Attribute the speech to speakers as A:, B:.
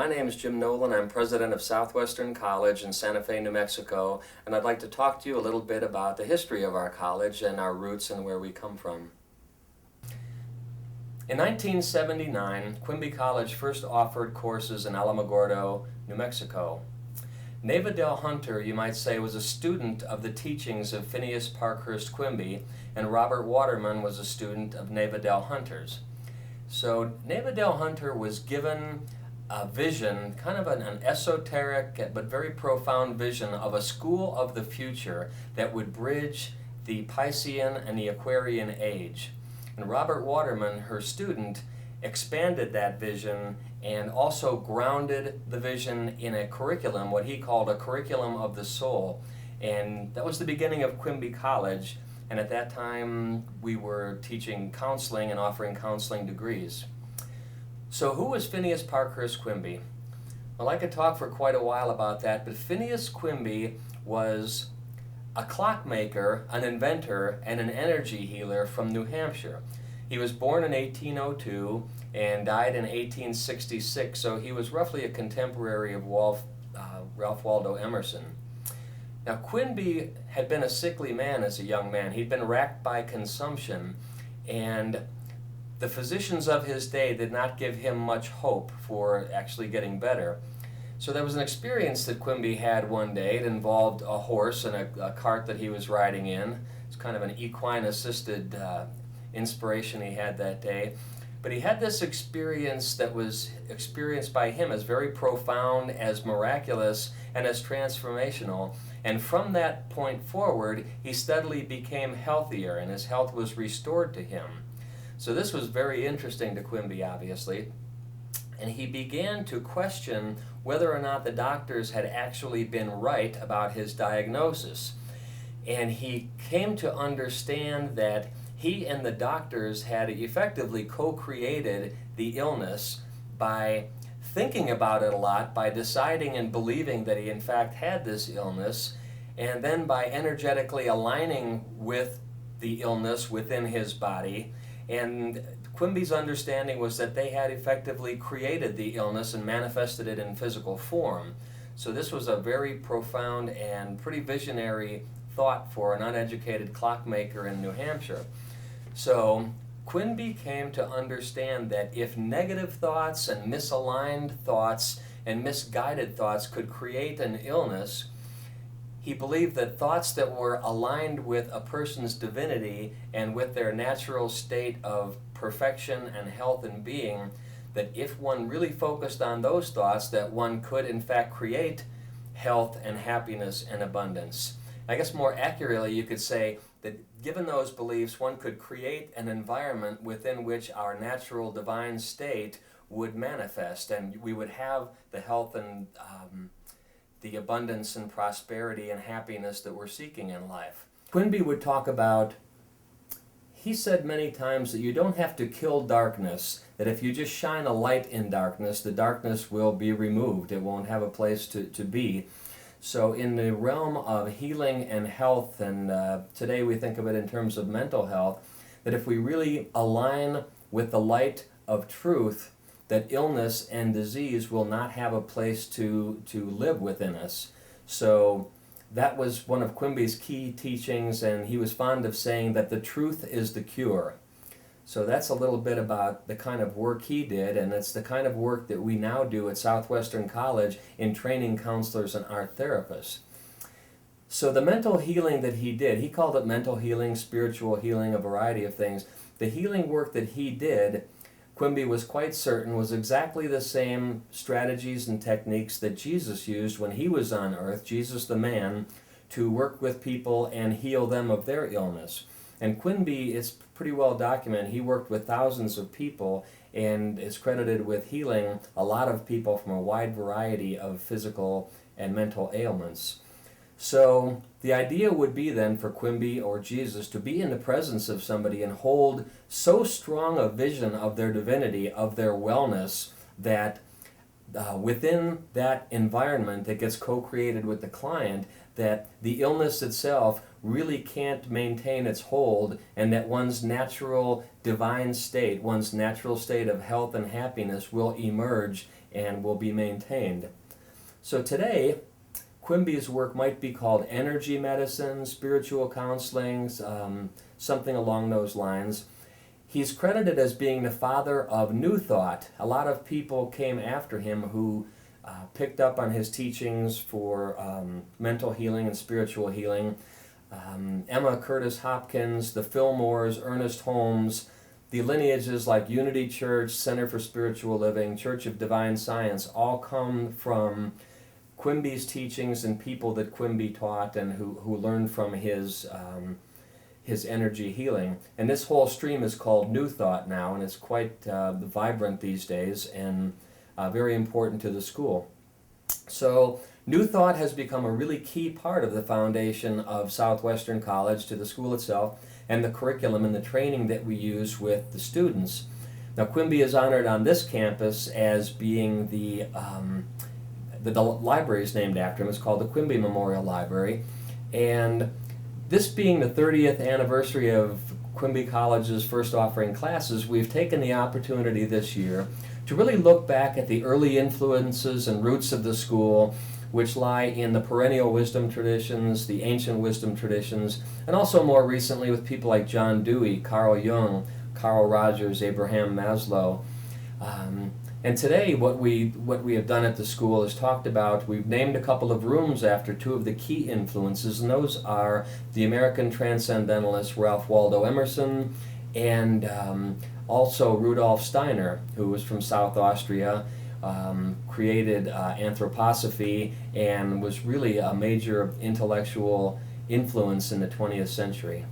A: My name is Jim Nolan. I'm president of Southwestern College in Santa Fe, New Mexico, and I'd like to talk to you a little bit about the history of our college and our roots and where we come from. In 1979, Quimby College first offered courses in Alamogordo, New Mexico. Neva Del Hunter, you might say, was a student of the teachings of Phineas Parkhurst Quimby, and Robert Waterman was a student of Neva Del Hunter's. So Neva Del Hunter was given a vision, kind of an esoteric but very profound vision of a school of the future that would bridge the Piscean and the Aquarian age. And Robert Waterman, her student, expanded that vision and also grounded the vision in a curriculum, what he called a curriculum of the soul. And that was the beginning of Quimby College, and at that time we were teaching counseling and offering counseling degrees. So who was Phineas Parkhurst Quimby? Well, I could talk for quite a while about that, but Phineas Quimby was a clockmaker, an inventor, and an energy healer from New Hampshire. He was born in 1802 and died in 1866, so he was roughly a contemporary of Ralph Waldo Emerson. Now, Quimby had been a sickly man as a young man. He'd been racked by consumption, and the physicians of his day did not give him much hope for actually getting better. So there was an experience that Quimby had one day. It involved a horse and a cart that he was riding in. It's kind of an equine-assisted inspiration he had that day. But he had this experience that was experienced by him as very profound, as miraculous, and as transformational. And from that point forward, he steadily became healthier, and his health was restored to him. So this was very interesting to Quimby, obviously. And he began to question whether or not the doctors had actually been right about his diagnosis. And he came to understand that he and the doctors had effectively co-created the illness by thinking about it a lot, by deciding and believing that he in fact had this illness, and then by energetically aligning with the illness within his body. And Quimby's understanding was that they had effectively created the illness and manifested it in physical form. So this was a very profound and pretty visionary thought for an uneducated clockmaker in New Hampshire. So Quimby came to understand that if negative thoughts and misaligned thoughts and misguided thoughts could create an illness, he believed that thoughts that were aligned with a person's divinity and with their natural state of perfection and health and being, that if one really focused on those thoughts, that one could in fact create health and happiness and abundance. I guess more accurately you could say that given those beliefs, one could create an environment within which our natural divine state would manifest, and we would have the health and the abundance and prosperity and happiness that we're seeking in life. Quimby would talk about, he said many times that you don't have to kill darkness, that if you just shine a light in darkness, the darkness will be removed. It won't have a place to be. So in the realm of healing and health, and today we think of it in terms of mental health, that if we really align with the light of truth, that illness and disease will not have a place to live within us. So that was one of Quimby's key teachings, and he was fond of saying that the truth is the cure. So that's a little bit about the kind of work he did, and it's the kind of work that we now do at Southwestern College in training counselors and art therapists. So the mental healing that he did, he called it mental healing, spiritual healing, a variety of things. The healing work that he did, Quimby was quite certain, was exactly the same strategies and techniques that Jesus used when he was on earth, Jesus the man, to work with people and heal them of their illness. And Quimby is pretty well documented. He worked with thousands of people and is credited with healing a lot of people from a wide variety of physical and mental ailments. So the idea would be then for Quimby or Jesus to be in the presence of somebody and hold so strong a vision of their divinity, of their wellness, that within that environment that gets co-created with the client, that the illness itself really can't maintain its hold, and that one's natural divine state, one's natural state of health and happiness will emerge and will be maintained. So today, Quimby's work might be called energy medicine, spiritual counseling, something along those lines. He's credited as being the father of New Thought. A lot of people came after him who picked up on his teachings for mental healing and spiritual healing. Emma Curtis Hopkins, the Fillmores, Ernest Holmes, the lineages like Unity Church, Center for Spiritual Living, Church of Divine Science, all come from Quimby's teachings and people that Quimby taught and who learned from his energy healing. And this whole stream is called New Thought now, and it's quite vibrant these days and very important to the school. So New Thought has become a really key part of the foundation of Southwestern College, to the school itself, and the curriculum and the training that we use with the students. Now, Quimby is honored on this campus as being the library is named after him. It's called the Quimby Memorial Library. And this being the 30th anniversary of Quimby College's first offering classes, we've taken the opportunity this year to really look back at the early influences and roots of the school, which lie in the perennial wisdom traditions, the ancient wisdom traditions, and also more recently with people like John Dewey, Carl Jung, Carl Rogers, Abraham Maslow. And today what we have done at the school is talked about, we've named a couple of rooms after two of the key influences, and those are the American transcendentalist Ralph Waldo Emerson and also Rudolf Steiner, who was from South Austria, created anthroposophy and was really a major intellectual influence in the 20th century.